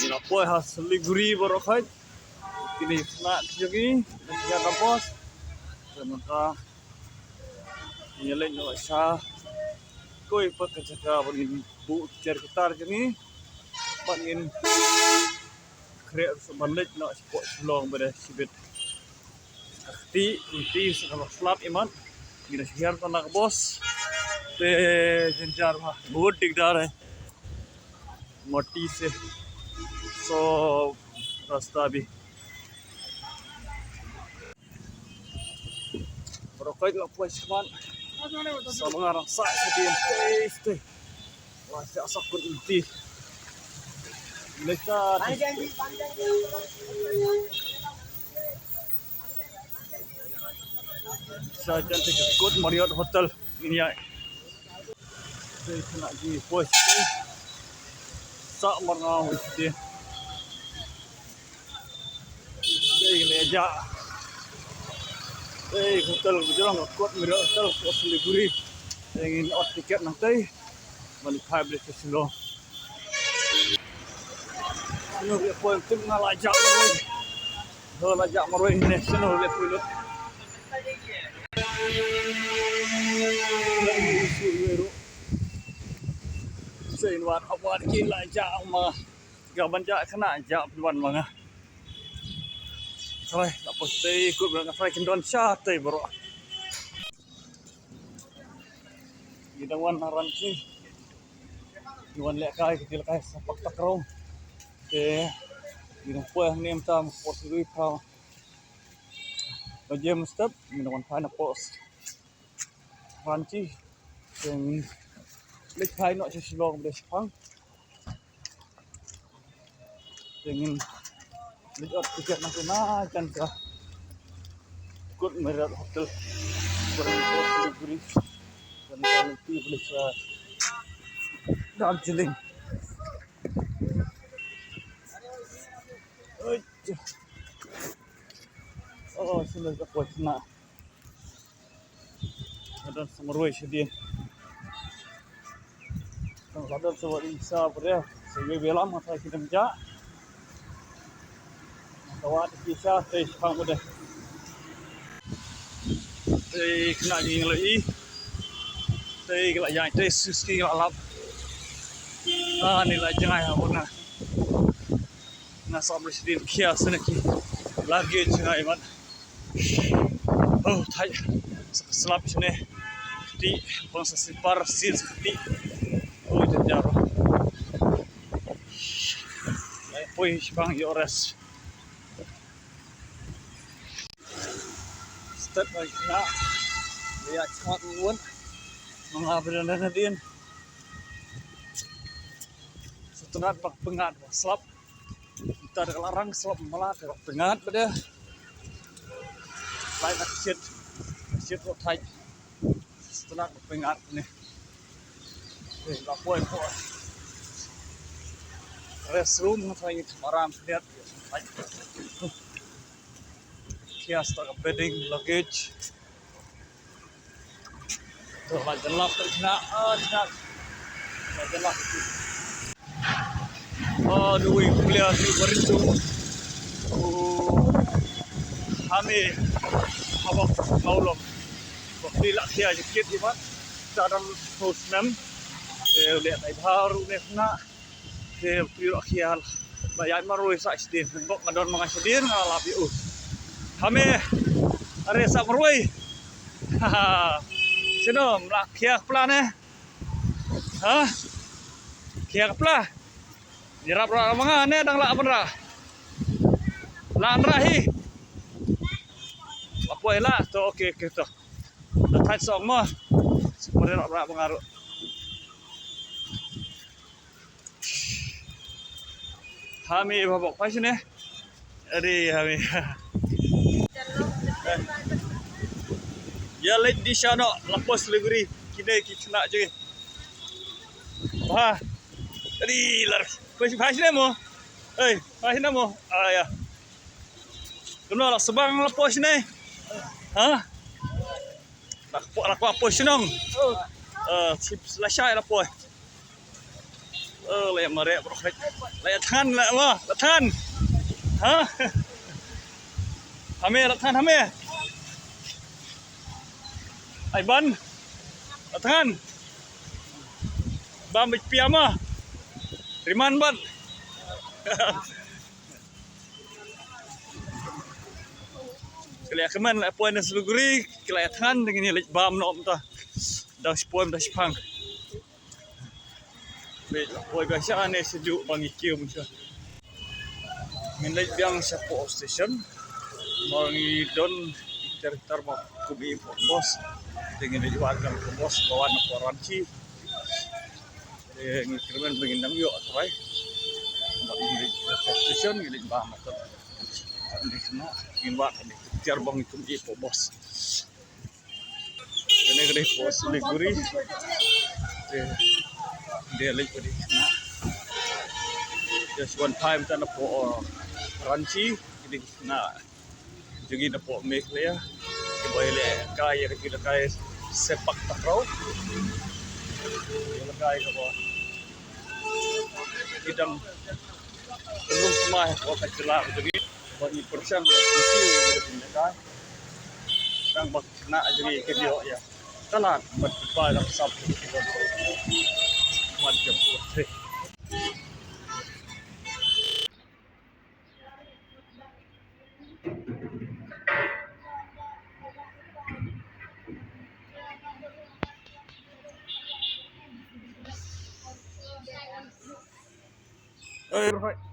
Ina poi hasil guri borokait. Kini nak jogi, nak kampus. Sementara nyelek nak sah. Koi pot kerja begin bu cer ketar jogi. Begin kreat sebalik nak sport long pada sibit. Ti sekarang slap iman. Kita siar tanah bos. Te jenjar mah बहुत दिकदार है मट्टी से सो रास्ता भी berokait lah puas kawan sama orang sak sedih teh wah saya sakut inti mereka saya cantik ikut Marriott Hotel ini ya saya kena di puas sak mengau dia ini meja hotel berjalan kuat Marriott Hotel kuat Siliguri ingin ot tiket nanti balik habis ke Silo sino dia poin tim ngalajak marwai ini sino dia pilot Saya buat awak gila jauh mah, gak banyak kena jauh tuan mana. Thôi, tak pasti ikut berangkat saya kendon syate bro. Kita wan naran sih, wan lek kai kecil kai sepak takrong. Kita puas ni macam pos lui kau. Bajem step, kita wan fana pos. Ranci, yang lek kai nak sesilong besang. Ingin lihat tiket nasional kan kah ikut Marriott Hotel Siliguri dan nanti boleh Darjeeling oh sudah dapat nak ada semeruai sedih kalau ada sebuah isa pada saya bilang masa kita menjak Tawat kisah teh pang muda. Teh kena jing lagi. Teh kelak yang teh suski kelak lap. Ni lah jangan apa na. Nasa presiden kias nak lagi jangan iman. Oh thai selap sini. Di bangsa sipar sil sekali. Oh jenjar. Poi pang yores. Step lagi nak lihat sangat luan mengambil dana din setunat pengat selap kita ada larang selap malah pengat pada lain shit rotai setunat pengat ni lapoi po restroom saya maram lihat kias tak bedding luggage tu lah jelap tak nak jelap dui kuliah di beritu kami abang maulom waktu lak kia sikit di mat dalam hosmem lihat ai baru ni nak pilih kia bayar marui saksin bok ngadon mangasidin ngalabi kami are sak marui sino melak kia kepala ni ha kia kepala dirap rak manga ne dang lak penra lan rahi lapoi lah to okey to dah song mah sebenarnya nak rak pengaruh kami babak pas ni ari kami ya lek di sana lapos Siliguri kini kita je wah tadi lar pas ni mo pas ni mo ya kena lah sebang lapos ni ha nak pos nong chip selesai lapos Layak marek bro. Layak tan lah wah, tan. Hah? Hame tan hame. Ai ban. Tan. Bam piama. Riman ban. Kelihatan keman lah puan dan seluguri kelihatan dengan ini bam nom ta. Dah sepon dah sepang. Oi biasa ane sejuk bang ikiu macam. Minlay biang sa po station. Mangi don ter mo kubi bos. Dengan diwakil ke bos bawa na poranci. Ngi kirman bagi nam yo atrai. Bagi station ngi bam ta. Di sana ingin buat ter bang kubi bos. Ini gede pos liguri. Dia lagi di sana. Just one time tanah po ranci di sana. Jadi na po make ya. Kembali kaya kita kaya sepak takraw. Yung kaya ko idang tulong semua ko kacila jadi bagi persen itu kan sang bak na jadi kedio ya talat berpa dalam sab macam putih. Right.